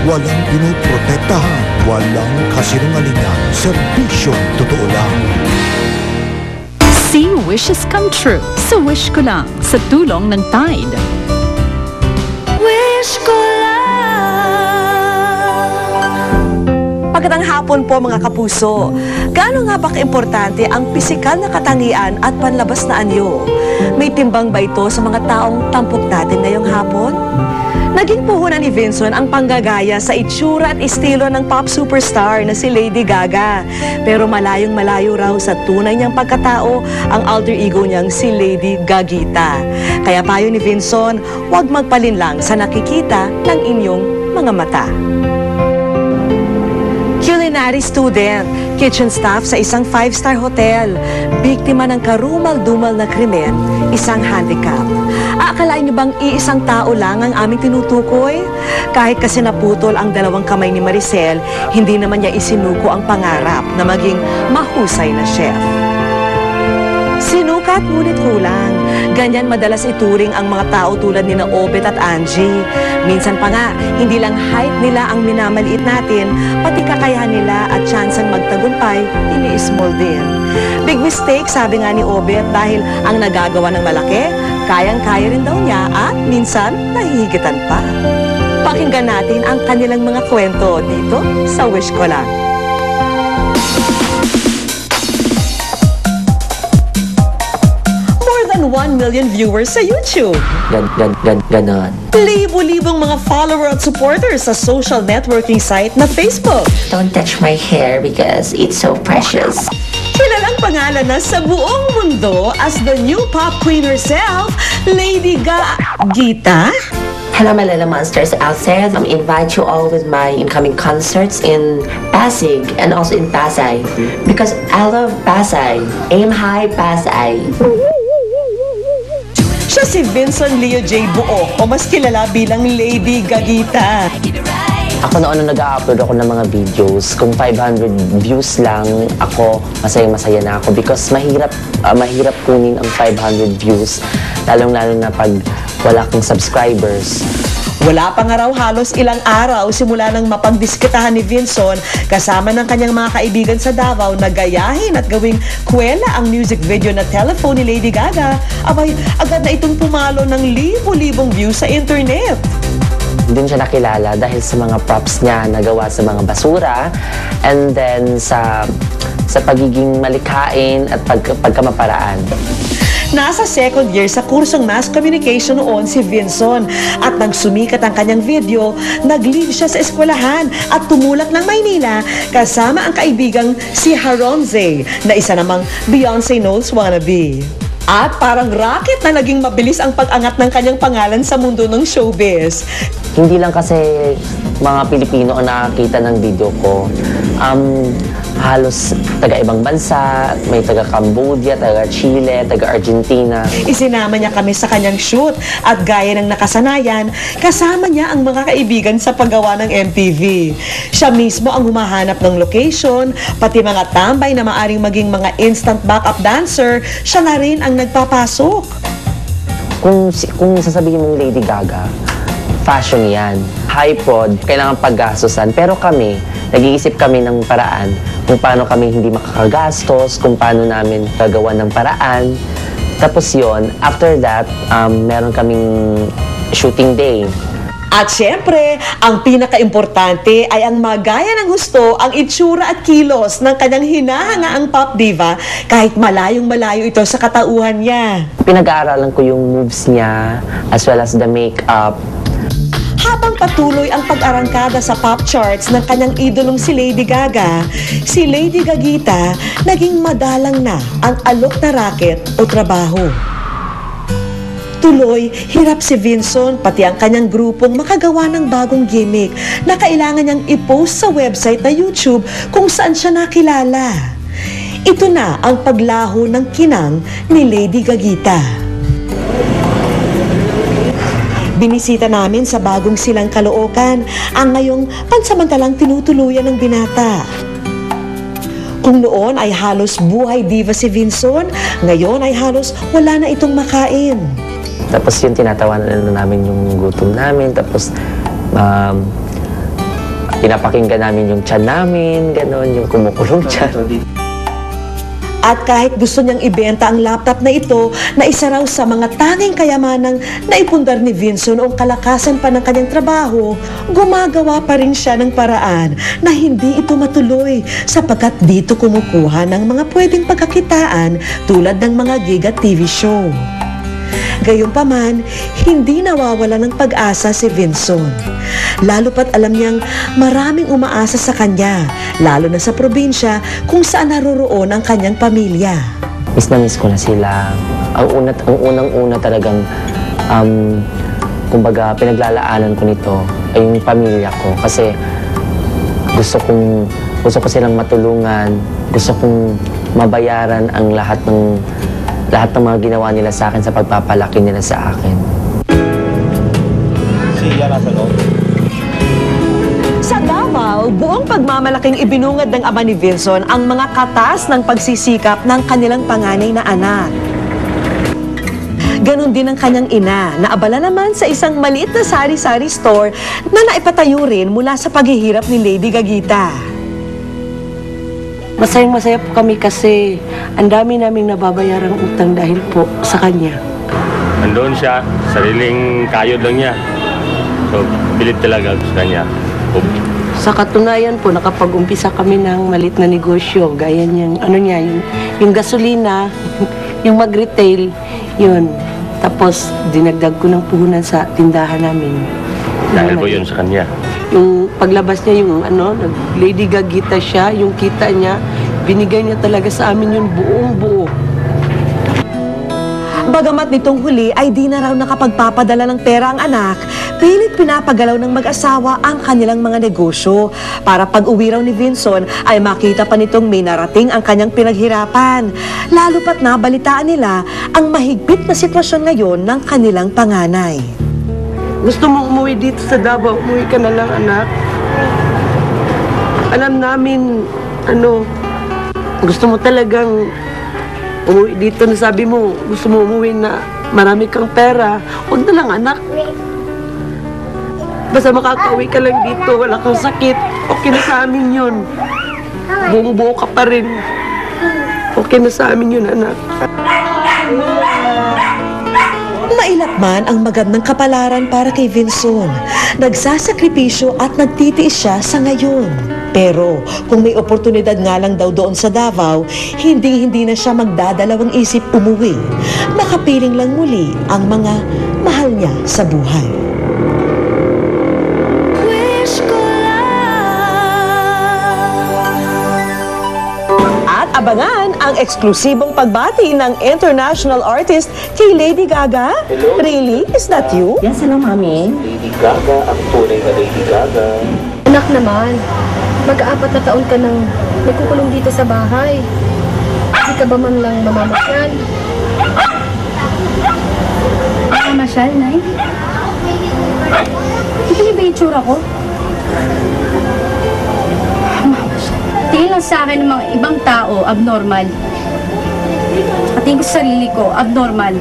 Walang pinoprotektahan, walang kasinungalingan, serbisyong totoo lang. See wishes come true sa Wish Ko Lang sa tulong ng Tide. Wish ko lang. Magandang hapon po mga kapuso. Gaano nga ba kaimportante ang pisikal na katangian at panlabas na anyo? May timbang ba ito sa mga taong tampok natin ngayong hapon? Naging puhunan ni Vinson ang panggagaya sa itsura at estilo ng pop superstar na si Lady Gaga. Pero malayong malayo raw sa tunay niyang pagkatao ang alter ego niyang si Lady Gagita. Kaya payo ni Vinson, huwag magpalinlang sa nakikita ng inyong mga mata. Culinary student, kitchen staff sa isang 5-star hotel, biktima ng karumal-dumal na krimen, isang handicap. Akalain niyo bang iisang tao lang ang aming tinutukoy? Kahit kasi naputol ang dalawang kamay ni Maricel, hindi naman niya isinuko ang pangarap na maging mahusay na chef. Sinukat ngunit kulang. Ganyan madalas ituring ang mga tao tulad ni na Obet at Angie. Minsan pa nga, hindi lang height nila ang minamaliit natin, pati kakayahan nila at tsansang magtagumpay, ini-small din. Big mistake, sabi nga ni Obet, dahil ang nagagawa ng malaki, kayang-kaya rin daw niya at minsan nahihigitan pa. Pakinggan natin ang kanilang mga kwento dito sa Wish Ko Lang. 1 million viewers sa YouTube. Ganon. Libo-libong mga follower at supporters sa social networking site na Facebook. Don't touch my hair because it's so precious. Kilalang pangalan na sa buong mundo as the new pop queen herself, Lady Gagita. Hello, my little monsters out there. I invite you all with my incoming concerts in Pasig and also in Pasay because I love Pasay. Aim high, Pasay. Siya si Vinson Leo J. Buok o mas kilala bilang Lady Gagita. Ako noon nag-upload ako ng mga videos, kung 500 views lang, ako masaya na ako because mahirap kunin ang 500 views, lalong-lalo na pag wala kang subscribers. Wala pa nga raw halos ilang araw simula nang mapagdiskitahan ni Vinson kasama ng kanyang mga kaibigan sa Davao na gayahin at gawing kwela ang music video na Telephone ni Lady Gaga. Abay, agad na itong pumalo ng libo-libong views sa internet. Doon siya nakilala dahil sa mga props niya nagawa sa mga basura and then sa pagiging malikhain at pagkamaparaan. Nasa second year sa kursong Mass Communication noon si Vinson at nang sumikat ang kanyang video, nag-leave siya sa eskwelahan at tumulak ng Maynila kasama ang kaibigang si Haronze na isa namang Beyonce Knowles wannabe. At parang rocket na naging mabilis ang pag-angat ng kanyang pangalan sa mundo ng showbiz. Hindi lang kasi mga Pilipino ang nakakita ng video ko. Halos taga-ibang bansa, may taga-Cambodia, taga-Chile, taga-Argentina. Isinama niya kami sa kanyang shoot at gaya ng nakasanayan, kasama niya ang mga kaibigan sa paggawa ng MTV. Siya mismo ang humahanap ng location, pati mga tambay na maaring maging mga instant backup dancer, siya na rin ang nagpapasok. Kung sasabihin mong Lady Gaga, fashion yan. High prod, kailangan paggastosan. Pero kami, nag-iisip kami ng paraan kung paano kami hindi makakagastos, kung paano namin gagawa ng paraan. Tapos yon, after that, meron kaming shooting day. At syempre, ang pinaka-importante ay ang magaya ng husto ang itsura at kilos ng kanyang hinahangaang pop diva kahit malayong-malayo ito sa katauhan niya. Pinag-aaralan ko yung moves niya as well as the makeup. Habang patuloy ang pag-arangkada sa pop charts ng kanyang idolong si Lady Gaga, si Lady Gagita naging madalang na ang alok na racket o trabaho. Tuloy, hirap si Vinson pati ang kanyang grupong makagawa ng bagong gimmick na kailangan niyang i-post sa website na YouTube kung saan siya nakilala. Ito na ang paglaho ng kinang ni Lady Gagita. Binisita namin sa bagong silang Caloocan ang ngayong pansamantalang tinutuluyan ng binata. Kung noon ay halos buhay diva si Vinson, ngayon ay halos wala na itong makain. Tapos yun, tinatawanan na namin yung gutom namin. Tapos pinapakinggan namin yung tiyan namin, gano'n, yung kumukulong tiyan. At kahit gusto niyang ibenta ang laptop na ito na isa raw sa mga tanging kayamanang naipundar ni Vinson noong kalakasan pa ng kanyang trabaho, gumagawa pa rin siya ng paraan na hindi ito matuloy sapagkat dito kumukuha ng mga pwedeng pagkakitaan tulad ng mga gig at TV show. Gayunpaman, hindi nawawala ng pag-asa si Vinson. Lalo pat alam niyang maraming umaasa sa kanya, lalo na sa probinsya kung saan naroroon ang kanyang pamilya. Miss na miss ko na sila. Ang unang-una talagang, kumbaga, pinaglalaanan ko nito ay yung pamilya ko. Kasi gusto ko silang matulungan, gusto kong mabayaran ang lahat ng mga ginawa nila sa akin sa pagpapalaki nila sa akin. Siya nasa loob. Sa Davao, buong pagmamalaking ibinungad ng ama ni Vinson ang mga katas ng pagsisikap ng kanilang panganay na anak. Ganon din ang kanyang ina, na abala naman sa isang maliit na sari-sari store na naipatayo rin mula sa paghihirap ni Lady Gagita. Masayang-masaya po kami kasi ang dami naming nababayarang utang dahil po sa kanya. Nandoon siya, sariling kayod lang niya. So, pilit talaga sa kanya. Sa katunayan po, nakapag-umpisa kami ng malit na negosyo. Gaya niyang, yung gasolina, yung mag-retail, yun. Tapos, dinagdag ko ng puhunan sa tindahan namin. Dahil po yun sa kanya. Yung paglabas niya, Lady Gagita siya, yung kita niya, binigay niya talaga sa amin yung buong-buo. Bagamat nitong huli ay di na raw nakapagpapadala ng pera ang anak, pilit pinapagalaw ng mag-asawa ang kanilang mga negosyo para pag-uwi raw ni Vinson ay makita pa nitong may narating ang kanyang pinaghirapan. Lalo pat nabalitaan nila ang mahigpit na sitwasyon ngayon ng kanilang panganay. Gusto mo umuwi dito sa Davao, umuwi ka na lang, anak. Alam namin, gusto mo talagang umuwi dito na sabi mo, gusto mo umuwi na marami kang pera. Huwag na lang, anak. Basta makakauwi ka lang dito, wala kang sakit. Okay na sa amin yun. Buong-buo ka pa rin. Okay na sa amin yun, anak. Mailat man ang magandang kapalaran para kay Vinson. Nagsasakripisyo at nagtitiis siya sa ngayon. Pero kung may oportunidad nga lang daw doon sa Davao, hindi na siya magdadalawang isip umuwi. Makapiling lang muli ang mga mahal niya sa buhay. At abangan ang eksklusibong pagbati ng international artist kay Lady Gaga. Hello? Really? Is that you? Yes, hello, Mami. Lady Gaga, ang tunay na Lady Gaga. Anak naman, mag-aapat na taon ka nang nagkukulong dito sa bahay. Hindi ka ba man lang mamamasyal? Mamamasyal, Nay? Hindi ba yung tsura ko? Tingin lang sa akin ng mga ibang tao, abnormal. At tingin ko sa sarili ko, abnormal.